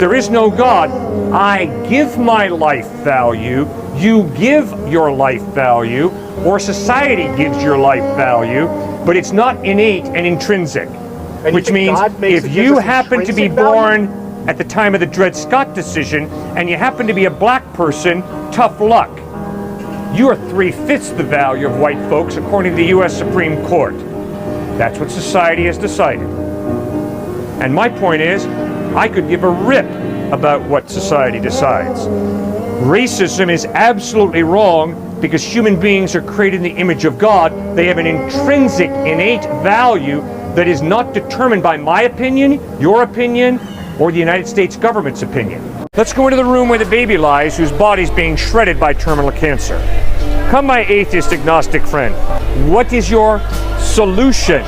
There is no God. I give my life value, you give your life value, or society gives your life value, but it's not innate and intrinsic. And which means if you happen to be born at the time of the Dred Scott decision and you happen to be a black person, tough luck. You are 3/5 the value of white folks according to the U.S. Supreme Court. That's what society has decided. And my point is, I could give a rip about what society decides. Racism is absolutely wrong because human beings are created in the image of God. They have an intrinsic, innate value that is not determined by my opinion, your opinion, or the United States government's opinion. Let's go into the room where the baby lies, whose body's being shredded by terminal cancer. Come, my atheist agnostic friend. What is your solution?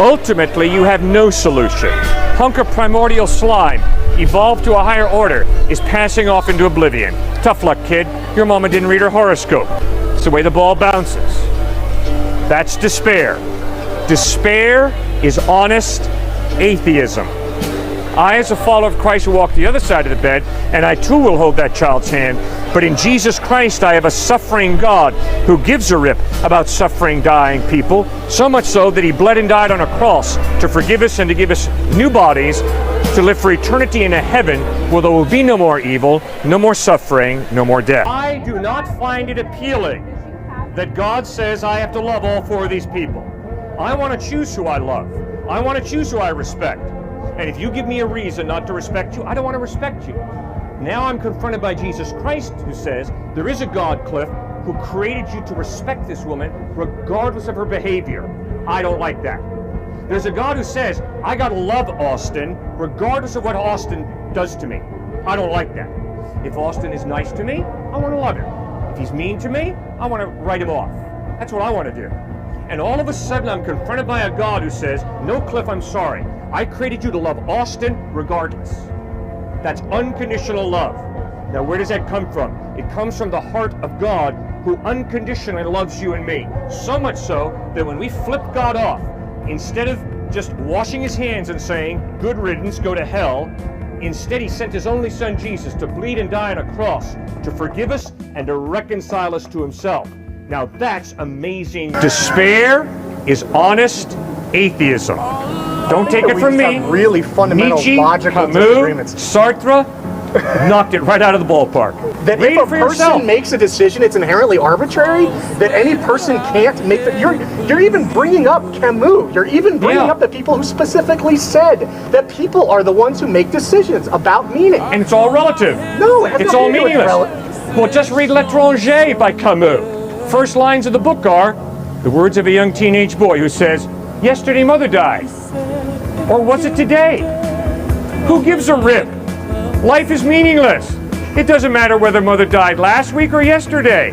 Ultimately, you have no solution. Hunk of primordial slime, evolved to a higher order, is passing off into oblivion. Tough luck, kid. Your mama didn't read her horoscope. It's the way the ball bounces. That's despair. Despair is honest atheism. I, as a follower of Christ, will walk to the other side of the bed, and I too will hold that child's hand. But in Jesus Christ, I have a suffering God who gives a rip about suffering, dying people, so much so that he bled and died on a cross to forgive us and to give us new bodies to live for eternity in a heaven where there will be no more evil, no more suffering, no more death. I do not find it appealing that God says I have to love all four of these people. I want to choose who I love. I want to choose who I respect. And if you give me a reason not to respect you, I don't want to respect you. Now I'm confronted by Jesus Christ, who says, there is a God, Cliff, who created you to respect this woman regardless of her behavior. I don't like that. There's a God who says, I gotta love Austin regardless of what Austin does to me. I don't like that. If Austin is nice to me, I want to love him. If he's mean to me, I want to write him off. That's what I want to do. And all of a sudden I'm confronted by a God who says, no, Cliff, I'm sorry. I created you to love Austin regardless. That's unconditional love. Now, where does that come from? It comes from the heart of God who unconditionally loves you and me. So much so that when we flip God off, instead of just washing his hands and saying, good riddance, go to hell, instead he sent his only son Jesus to bleed and die on a cross to forgive us and to reconcile us to himself. Now that's amazing. Despair is honest atheism. Don't take it from me. Really fundamental Nietzsche, logical Camus, disagreements. Sartre knocked it right out of the ballpark. That Read if a it for person yourself. makes a decision, it's inherently arbitrary. That any person can't make the. You're even bringing up Camus. You're even bringing up the people who specifically said that people are the ones who make decisions about meaning. And it's all relative. No, it has it's nothing all to do with meaningless. Well, just read L'Étranger by Camus. First lines of the book are the words of a young teenage boy who says, yesterday mother died. Or was it today? Who gives a rip? Life is meaningless. It doesn't matter whether mother died last week or yesterday.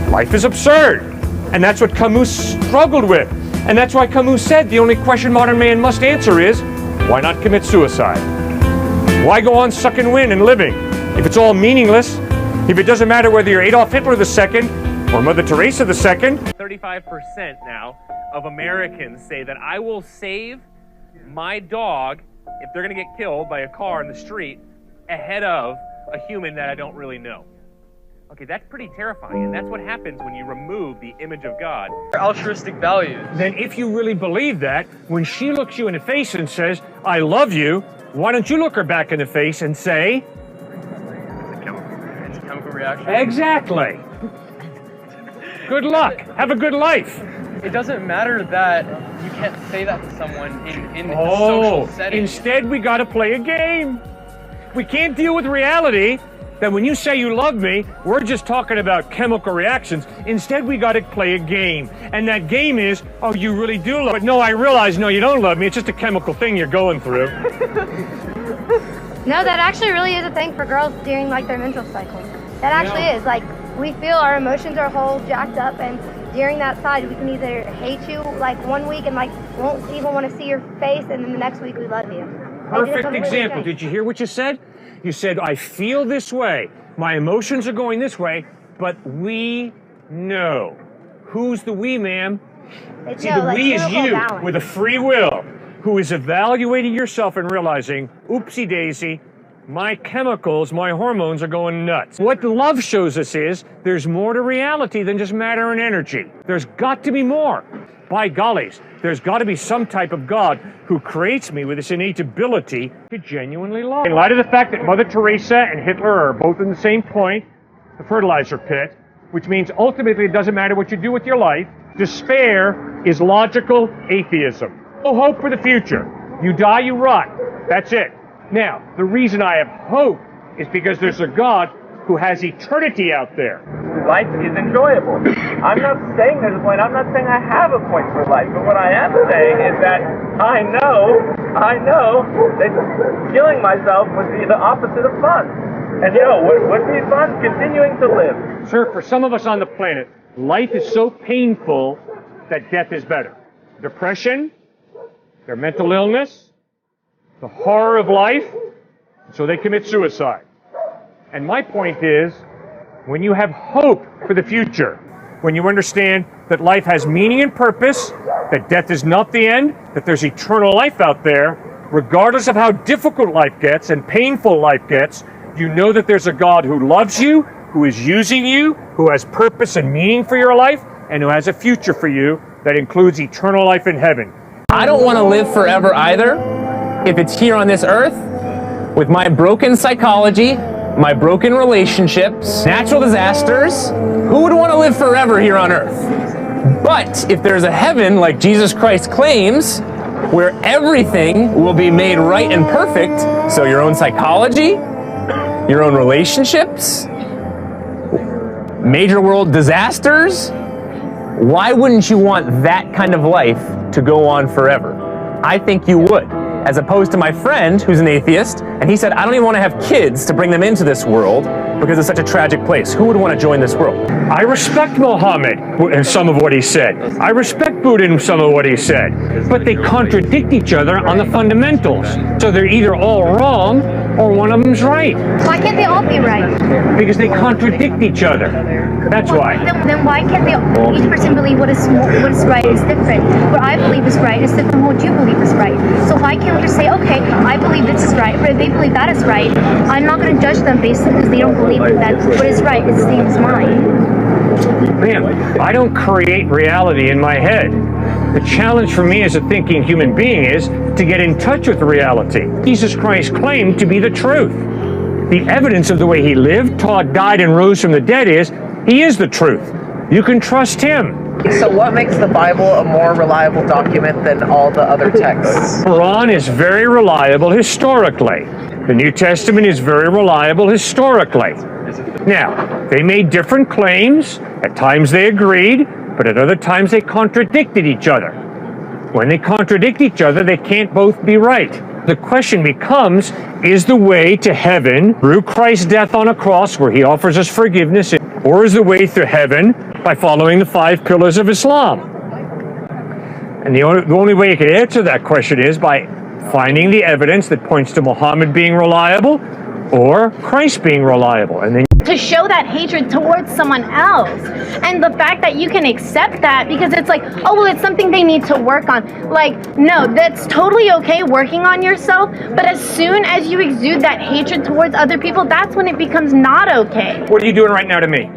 Life is absurd. And that's what Camus struggled with. And that's why Camus said the only question modern man must answer is, why not commit suicide? Why go on sucking wind and living? If it's all meaningless, if it doesn't matter whether you're Adolf Hitler II or Mother Teresa II. 35% now of Americans say that I will save my dog if they're going to get killed by a car in the street ahead of a human that I don't really know. Okay, that's pretty terrifying, and that's what happens when you remove the image of God. Altruistic values. Then if you really believe that, when she looks you in the face and says, I love you, why don't you look her back in the face and say, It's a chemical reaction. exactly. Good luck. Have a good life. It doesn't matter that you can't say that to someone in a Oh, social setting. instead we got to play a game. We can't deal with reality that when you say you love me, we're just talking about chemical reactions. Instead, we got to play a game. And that game is, oh, you really do love me. But no, I realize, no, you don't love me. It's just a chemical thing you're going through. No, that actually really is a thing for girls during like their menstrual cycle. That actually is. Like, we feel our emotions are whole jacked up, and during that side, we can either hate you like 1 week and like won't even want to see your face, and then the next week we love you. Perfect example. Did you hear what you said? You said, I feel this way. My emotions are going this way, but we know. Who's the we, ma'am? See, the we is you with a free will. who is evaluating yourself and realizing, oopsie daisy, my chemicals, my hormones are going nuts. What love shows us is there's more to reality than just matter and energy. There's got to be more. By gollies, there's got to be some type of God who creates me with this innate ability to genuinely love. In light of the fact that Mother Teresa and Hitler are both in the same point, the fertilizer pit, which means ultimately it doesn't matter what you do with your life, despair is logical atheism. No hope for the future. You die, you rot. That's it. Now, the reason I have hope is because there's a God who has eternity out there. Life is enjoyable. I'm not saying there's a point. I'm not saying I have a point for life. But what I am saying is that I know that killing myself would be the opposite of fun. And you know, what would be fun? Continuing to live. Sir, for some of us on the planet, life is so painful that death is better. Depression, their mental illness, the horror of life, so they commit suicide. And my point is, when you have hope for the future, when you understand that life has meaning and purpose, that death is not the end, that there's eternal life out there, regardless of how difficult life gets and painful life gets, you know that there's a God who loves you, who is using you, who has purpose and meaning for your life, and who has a future for you that includes eternal life in heaven. I don't want to live forever either. If it's here on this earth, with my broken psychology, my broken relationships, natural disasters, who would want to live forever here on earth? But if there's a heaven, like Jesus Christ claims, where everything will be made right and perfect, so your own psychology, your own relationships, major world disasters, why wouldn't you want that kind of life to go on forever? I think you would. As opposed to my friend who's an atheist, and he said, I don't even want to have kids to bring them into this world because it's such a tragic place. Who would want to join this world? I respect Muhammad in some of what he said. I respect Buddha in some of what he said. But they contradict each other on the fundamentals. So they're either all wrong or one of them's right. Why can't they all be right? Because they contradict each other. That's why. Then why can't each person believe what is right is different? What I believe is right is different from what you believe is right. So why can't we just say, okay, I believe this is right, but if they believe that is right, I'm not going to judge them based on because they don't believe that what is right is the same as mine. Man, I don't create reality in my head. The challenge for me as a thinking human being is to get in touch with reality. Jesus Christ claimed to be the truth. The evidence of the way he lived, taught, died, and rose from the dead is he is the truth. You can trust him. So what makes the Bible a more reliable document than all the other texts? The Quran is very reliable historically. The New Testament is very reliable historically. Now, they made different claims. At times they agreed, but at other times they contradicted each other. When they contradict each other, they can't both be right. The question becomes, is the way to heaven through Christ's death on a cross where he offers us forgiveness, or is the way to heaven by following the 5 pillars of Islam? And the only way you can answer that question is by finding the evidence that points to Muhammad being reliable or Christ being reliable. And then to show that hatred towards someone else, and the fact that you can accept that because it's like, oh well, it's something they need to work on. Like, no, that's totally okay working on yourself, but as soon as you exude that hatred towards other people, that's when it becomes not okay. what are you doing right now to me?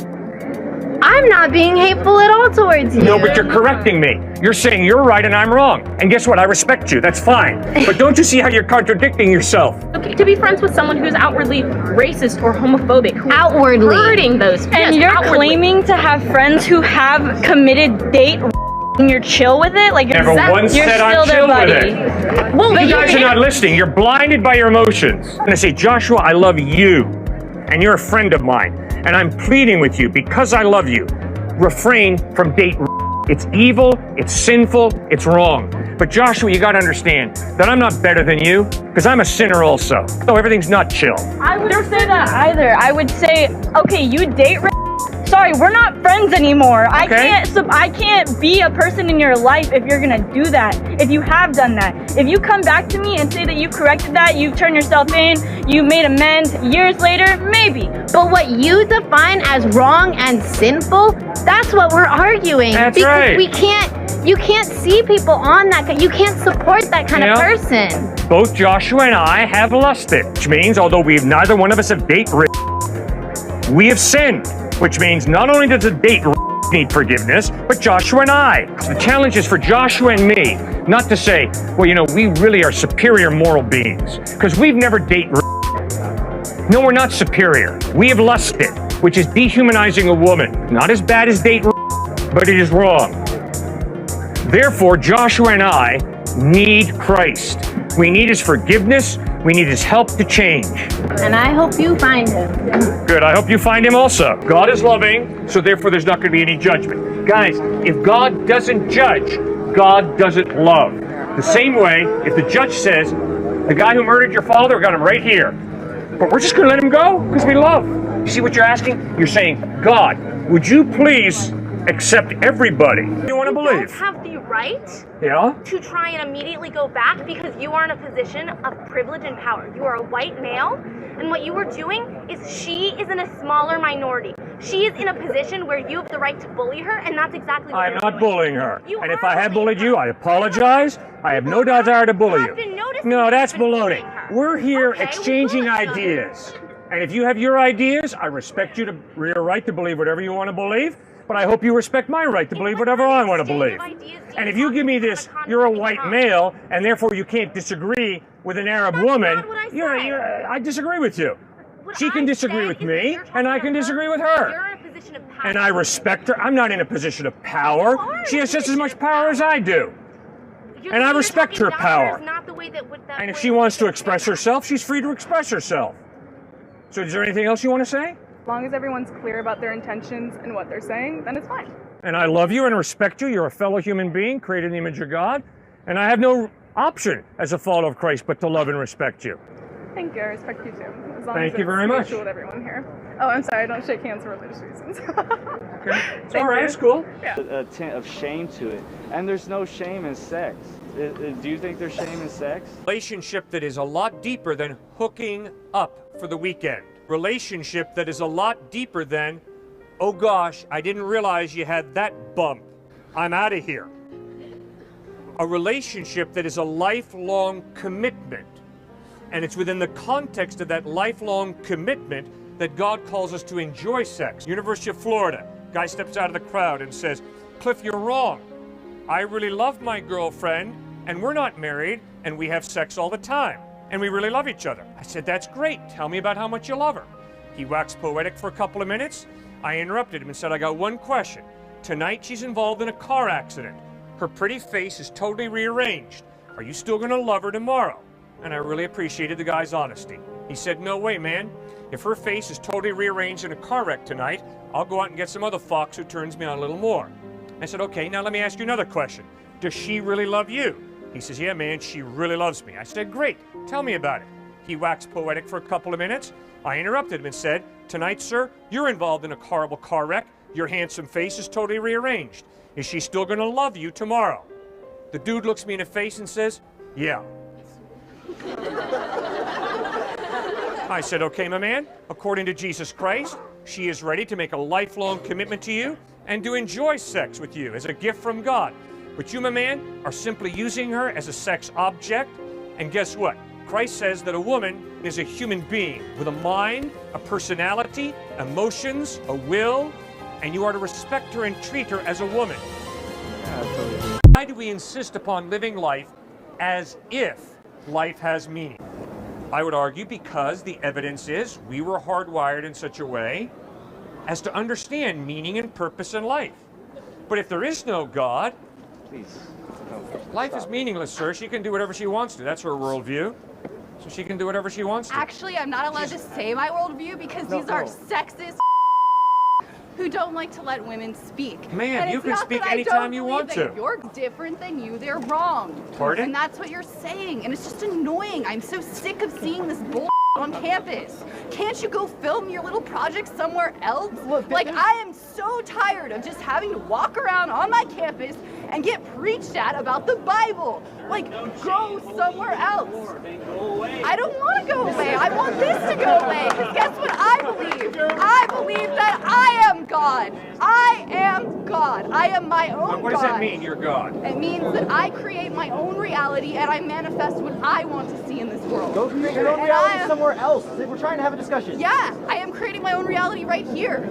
I'm not being hateful at all towards you. No, but you're correcting me. You're saying you're right and I'm wrong. And guess what? I respect you. That's fine. But don't you see how you're contradicting yourself? Okay, to be friends with someone who's outwardly racist or homophobic, who Outwardly. hurting those, And you're claiming to have friends who have committed date and you're chill with it? Like Never once you're said still I'm their chill with buddy. it. Well, You guys are not listening. You're blinded by your emotions. I'm going to say, Joshua, I love you. And you're a friend of mine. And I'm pleading with you, because I love you, refrain from date. It's evil, it's sinful, it's wrong. But Joshua, you got to understand that I'm not better than you, because I'm a sinner also. No, everything's not chill. I wouldn't say that either. I would say, okay, you date. Sorry, we're not friends anymore. Okay. I can't be a person in your life if you're gonna do that. If you have done that, if you come back to me and say that you corrected that, you've turned yourself in, you made amends years later, maybe. But what you define as wrong and sinful, that's what we're arguing. That's because right. we can't You can't see people on that. You can't support that kind of person. Both Joshua and I have lusted, which means although neither one of us have date raped, we have sinned, which means not only does the date need forgiveness, but Joshua and I. The challenge is for Joshua and me not to say, well, you know, we really are superior moral beings because we've never date raped. No, we're not superior. We have lusted, which is dehumanizing a woman. Not as bad as date rape, but it is wrong. Therefore, Joshua and I need Christ. We need his forgiveness. We need his help to change. And I hope you find him. Good. I hope you find him also. God is loving, so therefore there's not going to be any judgment. Guys, if God doesn't judge, God doesn't love. The same way, if the judge says, the guy who murdered your father, got him right here, but we're just going to let him go because we love. You see what you're asking? You're saying, God, would you please accept everybody you want to believe? You don't have the right to try and immediately go back because you are in a position of privilege and power. You are a white male, and what you are doing is she is in a smaller minority. She is in a position where you have the right to bully her, and that's exactly what I'm you're not doing. bullying her. And if I have bullied you, I apologize. I have no desire to bully you. No, that's baloney. We're here exchanging ideas. And if you have your ideas, I respect your right to believe whatever you want to believe. But I hope you respect my right to believe whatever I want to believe. And if you give me this, you're a white male, and therefore you can't disagree with an Arab woman, I disagree with you. She can disagree with me, and I can disagree with her. And I respect her. I'm not in a position of power. She has just as much power as I do. And I respect her power. And if she wants to express herself, she's free to express herself. So is there anything else you want to say? As long as everyone's clear about their intentions and what they're saying, then it's fine. And I love you and respect you. You're a fellow human being created in the image of God. And I have no option as a follower of Christ but to love and respect you. Thank you. I respect you too. As long Thank as you very much. With everyone here. Oh, I'm sorry. I don't shake hands for religious reasons. Okay. It's all right. It's cool. Yeah. A tint of shame to it. And there's no shame in sex. Do you think there's shame in sex? Relationship that is a lot deeper than hooking up for the weekend. Relationship that is a lot deeper than, oh gosh, I didn't realize you had that bump. I'm out of here. A relationship that is a lifelong commitment. And it's within the context of that lifelong commitment that God calls us to enjoy sex. University of Florida, guy steps out of the crowd and says, Cliff, you're wrong. I really love my girlfriend, and we're not married, and we have sex all the time. And we really love each other. I said, that's great. Tell me about how much you love her. He waxed poetic for a couple of minutes. I interrupted him and said, I got one question. Tonight she's involved in a car accident. Her pretty face is totally rearranged. Are you still gonna love her tomorrow? And I really appreciated the guy's honesty. He said, no way, man. If her face is totally rearranged in a car wreck tonight, I'll go out and get some other fox who turns me on a little more. I said, okay, now let me ask you another question. Does she really love you? He says, yeah, man, she really loves me. I said, great, tell me about it. He waxed poetic for a couple of minutes. I interrupted him and said, tonight, sir, you're involved in a horrible car wreck. Your handsome face is totally rearranged. Is she still gonna love you tomorrow? The dude looks me in the face and says, yeah. I said, okay, my man, according to Jesus Christ, she is ready to make a lifelong commitment to you and to enjoy sex with you as a gift from God. But you, my man, are simply using her as a sex object. And guess what? Christ says that a woman is a human being with a mind, a personality, emotions, a will, and you are to respect her and treat her as a woman. Why do we insist upon living life as if life has meaning? I would argue because the evidence is we were hardwired in such a way as to understand meaning and purpose in life. But if there is no God, life is meaningless, sir. She can do whatever she wants to. That's her worldview. So she can do whatever she wants to. Actually, I'm not allowed to say my worldview because these are sexist who don't like to let women speak. Man, you can speak anytime you want to. If you're different than you, they're wrong. Pardon? And that's what you're saying, and it's just annoying. I'm so sick of seeing this bull on campus. Can't you go film your little project somewhere else? Like, I am so tired of just having to walk around on my campus and get preached at about the Bible. Like, go somewhere else. I don't want to go away. I want this to go away. Because guess what I believe? I believe that I am God. I am God. God. I am my own God. What does that mean, you're God? It means that I create my own reality and I manifest what I want to see in this world. Go create your own reality somewhere else. We're trying to have a discussion. Yeah, I am creating my own reality right here.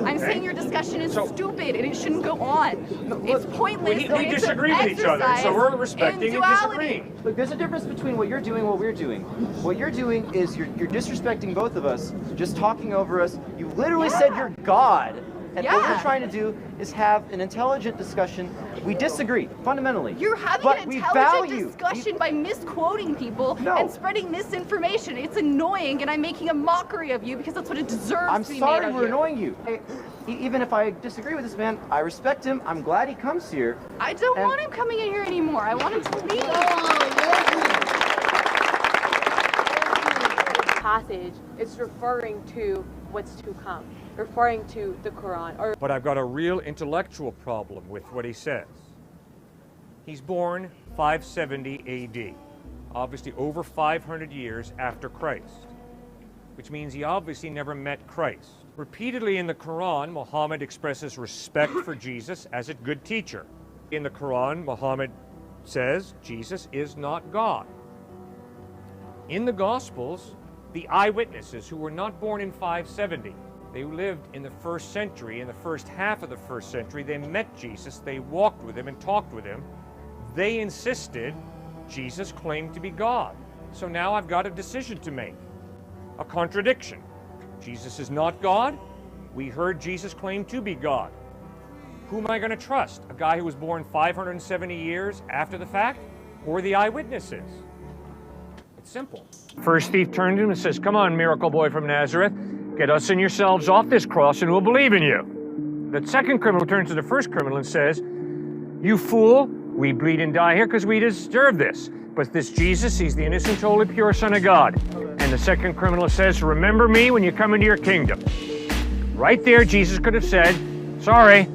I'm saying your discussion is stupid and it shouldn't go on. It's pointless. We disagree with each other, so we're respecting and disagreeing. Look, there's a difference between what you're doing and what we're doing. What you're doing is you're disrespecting both of us, just talking over us. You literally said you're God. And what we're trying to do is have an intelligent discussion. We disagree, fundamentally. You're having an intelligent discussion by misquoting people and spreading misinformation. It's annoying, and I'm making a mockery of you because that's what it deserves I'm to be sorry made of we're you. annoying you. Even if I disagree with this man, I respect him. I'm glad he comes here. I don't want him coming in here anymore. I want him to leave. Passage, it's referring to what's to come, referring to the Quran. But I've got a real intellectual problem with what he says. He's born 570 AD, obviously over 500 years after Christ, which means he obviously never met Christ. Repeatedly in the Quran, Muhammad expresses respect for Jesus as a good teacher. In the Quran, Muhammad says Jesus is not God. In the Gospels, the eyewitnesses who were not born in 570, they lived in the first century, in the first half of the first century, they met Jesus, they walked with him and talked with him. They insisted Jesus claimed to be God. So now I've got a decision to make, a contradiction. Jesus is not God. We heard Jesus claim to be God. Who am I going to trust? A guy who was born 570 years after the fact, or the eyewitnesses? It's simple. First thief turned to him and says, "Come on, miracle boy from Nazareth, get us and yourselves off this cross and we'll believe in you." The second criminal turns to the first criminal and says, "You fool, we bleed and die here because we deserve this. But this Jesus, he's the innocent, holy, pure Son of God." And the second criminal says, "Remember me when you come into your kingdom." Right there, Jesus could have said, "Sorry,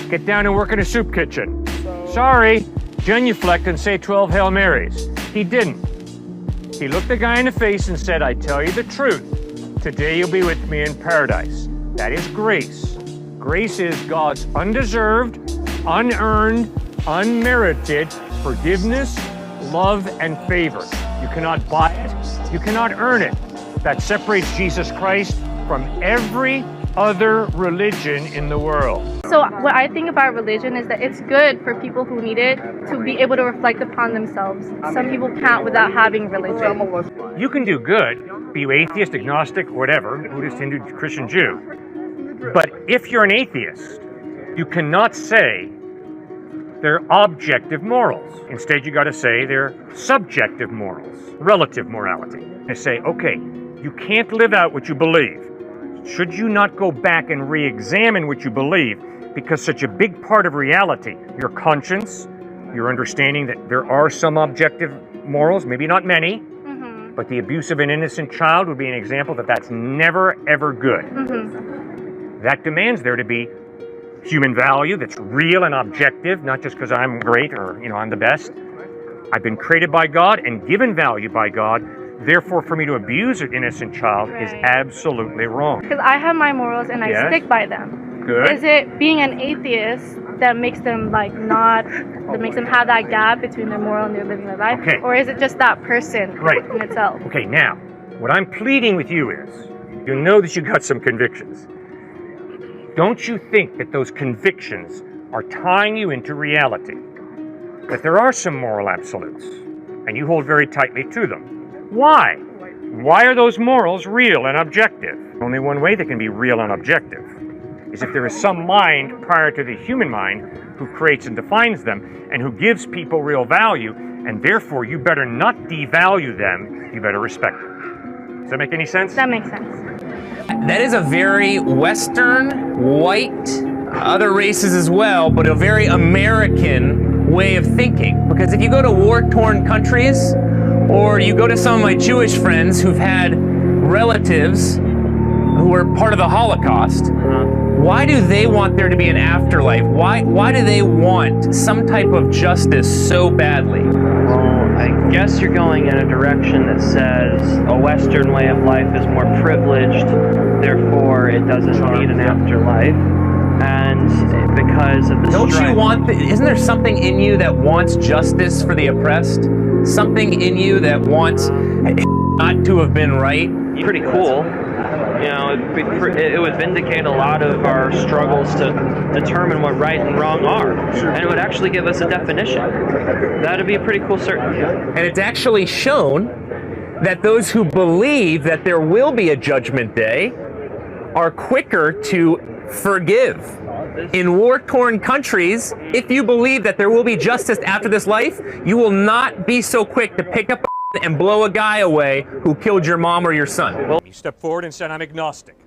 get down and work in a soup kitchen. Sorry, genuflect and say 12 Hail Marys." He didn't. He looked the guy in the face and said, "I tell you the truth. Today you'll be with me in paradise." That is grace. Grace is God's undeserved, unearned, unmerited forgiveness, love, and favor. You cannot buy it. You cannot earn it. That separates Jesus Christ from every other religion in the world. So what I think about religion is that it's good for people who need it to be able to reflect upon themselves. Some people can't without having religion. You can do good, be you atheist, agnostic, whatever, Buddhist, Hindu, Christian, Jew. But if you're an atheist, you cannot say they're objective morals. Instead, you got to say they're subjective morals, relative morality. And say, okay, you can't live out what you believe. Should you not go back and re-examine what you believe? Because such a big part of reality, your conscience, your understanding that there are some objective morals, maybe not many, but the abuse of an innocent child would be an example that that's never, ever good. That demands there to be human value that's real and objective, not just because I'm great or, I'm the best. I've been created by God and given value by God. Therefore, for me to abuse an innocent child is absolutely wrong. Because I have my morals and I stick by them. Good. Is it being an atheist that makes them that makes them have that gap between their moral and their living their life? Okay. Or is it just that person in itself? Okay, now, what I'm pleading with you is, you know that you got some convictions. Don't you think that those convictions are tying you into reality? That there are some moral absolutes, and you hold very tightly to them. Why? Why are those morals real and objective? Only one way they can be real and objective is if there is some mind prior to the human mind who creates and defines them and who gives people real value, and therefore you better not devalue them, you better respect them. Does that make any sense? That makes sense. That is a very Western, white, other races as well, but a very American way of thinking. Because if you go to war-torn countries, or you go to some of my Jewish friends who've had relatives who were part of the Holocaust, why do they want there to be an afterlife? Why do they want some type of justice so badly? Well, I guess you're going in a direction that says a Western way of life is more privileged, therefore it doesn't need an afterlife. And because of the Don't strife. you want, isn't there something in you that wants justice for the oppressed? Something in you that wants not to have been right? Pretty cool. You know, it would vindicate a lot of our struggles to determine what right and wrong are. And it would actually give us a definition. That'd be a pretty cool certainty. And it's actually shown that those who believe that there will be a judgment day are quicker to forgive. In war-torn countries, if you believe that there will be justice after this life, you will not be so quick to pick up and blow a guy away who killed your mom or your son. You stepped forward and said, I'm agnostic.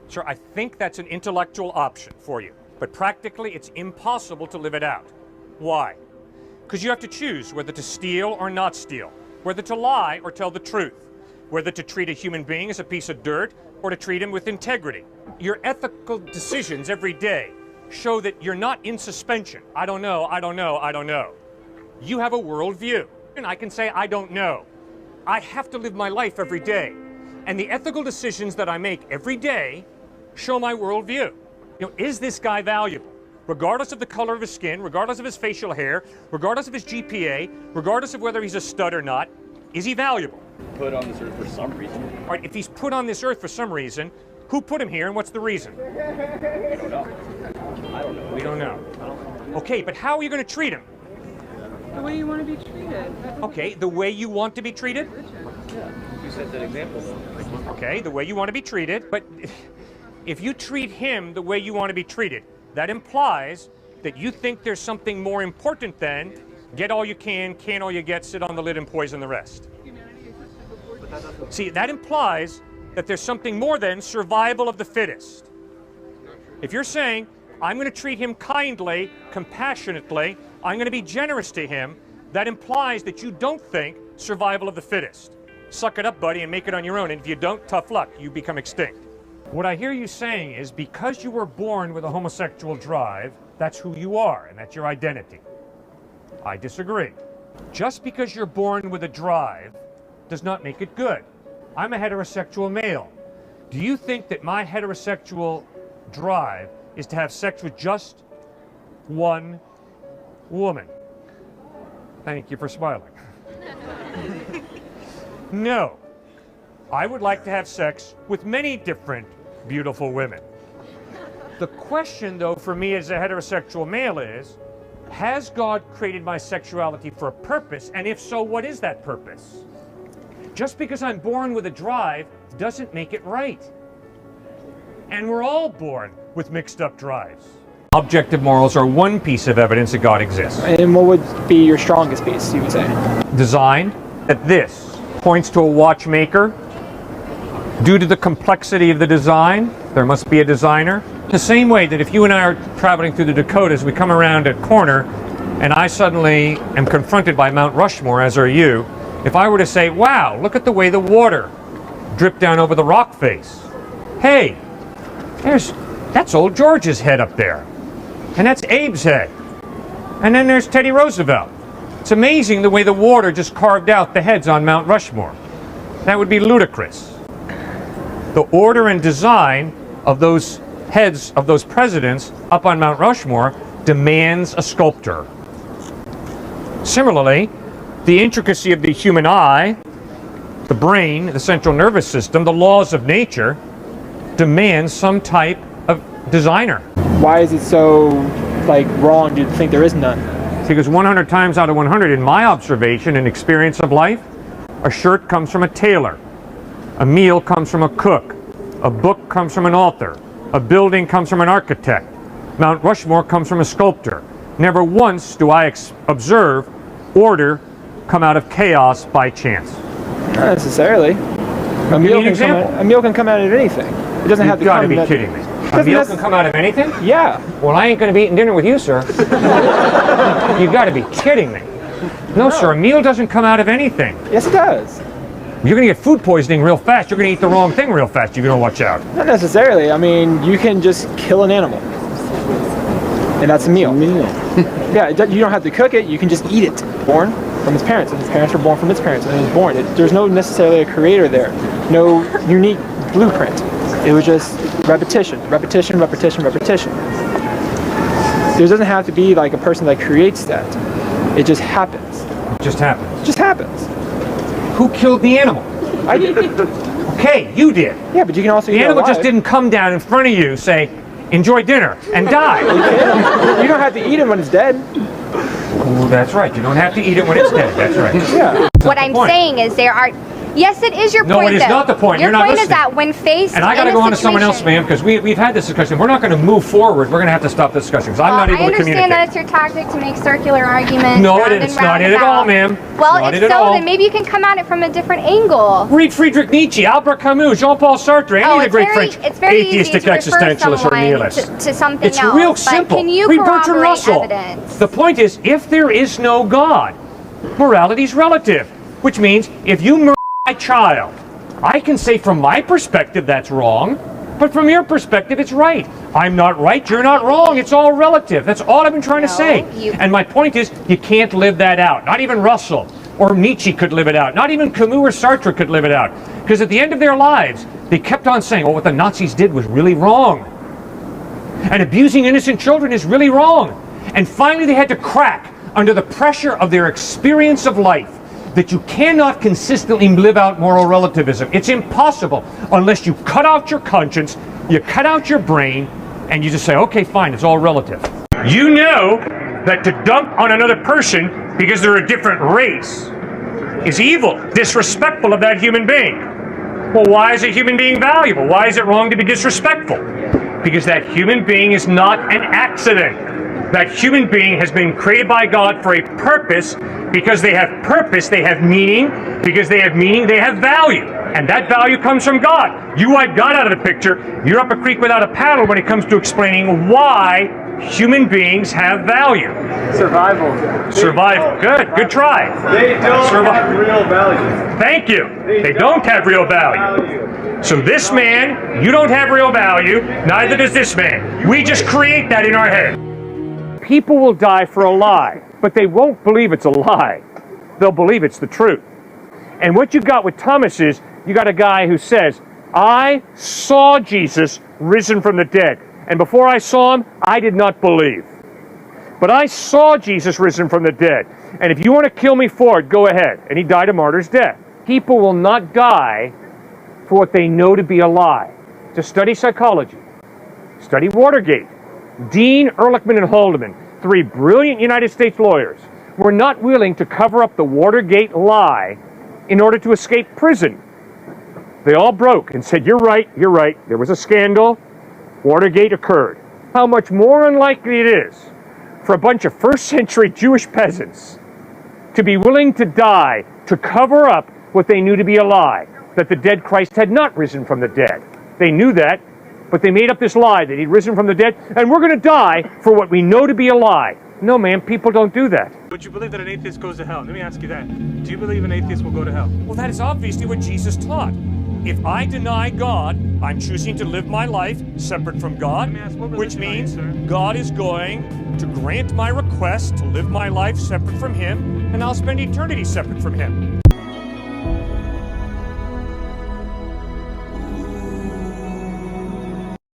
Sure, I think that's an intellectual option for you, but practically it's impossible to live it out. Why? Because you have to choose whether to steal or not steal, whether to lie or tell the truth, whether to treat a human being as a piece of dirt or to treat him with integrity. Your ethical decisions every day show that you're not in suspension. I don't know, I don't know, I don't know. You have a worldview. And I can say, I don't know. I have to live my life every day. And the ethical decisions that I make every day show my worldview. You know, is this guy valuable? Regardless of the color of his skin, regardless of his facial hair, regardless of his GPA, regardless of whether he's a stud or not, is he valuable? Put on this earth for some reason. All right, if he's put on this earth for some reason, who put him here and what's the reason? I don't know. I don't know. We don't know. Okay, but how are you going to treat him? The way you want to be treated. Okay, the way you want to be treated? Yeah, you set that example. Okay, the way you want to be treated, but if you treat him the way you want to be treated, that implies that you think there's something more important than get all you can all you get, sit on the lid and poison the rest. See, that implies that there's something more than survival of the fittest. If you're saying, I'm going to treat him kindly, compassionately, I'm going to be generous to him, that implies that you don't think survival of the fittest. Suck it up, buddy, and make it on your own. And if you don't, tough luck. You become extinct. What I hear you saying is because you were born with a homosexual drive, that's who you are, and that's your identity. I disagree. Just because you're born with a drive does not make it good. I'm a heterosexual male. Do you think that my heterosexual drive is to have sex with just one woman? Thank you for smiling. No. I would like to have sex with many different beautiful women. The question, though, for me as a heterosexual male is, has God created my sexuality for a purpose? And if so, what is that purpose? Just because I'm born with a drive doesn't make it right. And we're all born with mixed up drives. Objective morals are one piece of evidence that God exists. And what would be your strongest piece, you would say? Design. That this points to a watchmaker. Due to the complexity of the design, there must be a designer. The same way that if you and I are traveling through the Dakotas, we come around a corner and I suddenly am confronted by Mount Rushmore, as are you. If I were to say, wow, look at the way the water dripped down over the rock face. Hey, that's old George's head up there. And that's Abe's head. And then there's Teddy Roosevelt. It's amazing the way the water just carved out the heads on Mount Rushmore. That would be ludicrous. The order and design of those heads of those presidents up on Mount Rushmore demands a sculptor. Similarly, the intricacy of the human eye, the brain, the central nervous system, the laws of nature demands some type of designer. Why is it so wrong to think there is none? Because 100 times out of 100, in my observation and experience of life, a shirt comes from a tailor, a meal comes from a cook, a book comes from an author, a building comes from an architect, Mount Rushmore comes from a sculptor. Never once do I observe order come out of chaos by chance. Not necessarily. A meal can come out of anything. It doesn't have to come. You've got to be kidding me. A meal can come out of anything? Yeah. Well, I ain't going to be eating dinner with you, sir. You've got to be kidding me. No, sir, a meal doesn't come out of anything. Yes, it does. You're going to get food poisoning real fast. You're going to eat the wrong thing real fast. You're going to watch out. Not necessarily. I mean, you can just kill an animal. And that's a meal. Yeah, you don't have to cook it. You can just eat it. Born from its parents, and its parents were born from its parents, and it was born. There's no necessarily a creator there. No unique blueprint. It was just Repetition, repetition, repetition, repetition. There doesn't have to be like a person that creates that. It just happens. It just happens. It just happens. Who killed the animal? I did. Okay, you did. Yeah, but you can also The eat it animal just alive. didn't come down in front of you, say, enjoy dinner, and die. You don't have to eat it when it's dead. Oh, that's right. You don't have to eat it when it's dead. That's right. Yeah. What I'm saying is there are. Yes, it is your No, point. it is though. not the point. Your You're not point is listening. that when faced And I got to in go a on to someone else, situation- ma'am, because we've had this discussion. We're not going to move forward. We're going to have to stop the discussion because I'm not able I to understand communicate. that it's your tactic to make circular arguments. No, round it is and not round it at all, about. ma'am. Well, Not if it at so, all. then maybe you can come at it from a different angle. Read Friedrich Nietzsche, Albert Camus, Jean-Paul Sartre, any of the great French it's very atheistic easy to refer existentialists or someone nihilists. to something It's else. real but simple. Can you Read Bertrand corroborate Russell. evidence? The point is, if there is no God, morality is relative, which means if you murder my child, I can say from my perspective that's wrong, but from your perspective it's right. I'm not right, you're not wrong, it's all relative. That's all I've been trying to say. And my point is, you can't live that out. Not even Russell or Nietzsche could live it out. Not even Camus or Sartre could live it out. Because at the end of their lives, they kept on saying, oh, what the Nazis did was really wrong. And abusing innocent children is really wrong. And finally they had to crack under the pressure of their experience of life that you cannot consistently live out moral relativism. It's impossible unless you cut out your conscience, you cut out your brain, and you just say, okay, fine, it's all relative. You know that to dump on another person because they're a different race is evil, disrespectful of that human being. Well, why is a human being valuable? Why is it wrong to be disrespectful? Because that human being is not an accident. That human being has been created by God for a purpose. Because they have purpose, they have meaning. Because they have meaning, they have value. And that value comes from God. You wipe God out of the picture, you're up a creek without a paddle when it comes to explaining why human beings have value. Survival. Survival. Good try. They don't have real value. Thank you. They don't have real value. So this man, you don't have real value, neither does this man. We just create that in our head. People will die for a lie, but they won't believe it's a lie. They'll believe it's the truth. And what you got with Thomas is, you got a guy who says, I saw Jesus risen from the dead. And before I saw him, I did not believe. But I saw Jesus risen from the dead. And if you want to kill me for it, go ahead. And he died a martyr's death. People will not die for what they know to be a lie. To study psychology, study Watergate. Dean, Ehrlichman, and Haldeman, three brilliant United States lawyers, were not willing to cover up the Watergate lie in order to escape prison. They all broke and said, you're right, there was a scandal, Watergate occurred. How much more unlikely it is for a bunch of first-century Jewish peasants to be willing to die to cover up what they knew to be a lie, that the dead Christ had not risen from the dead. They knew that, but they made up this lie that he'd risen from the dead, and we're going to die for what we know to be a lie. No, man, people don't do that. Would you believe that an atheist goes to hell? Let me ask you that. Do you believe an atheist will go to hell? Well, that is obviously what Jesus taught. If I deny God, I'm choosing to live my life separate from God, which means God is going to grant my request to live my life separate from Him, and I'll spend eternity separate from Him.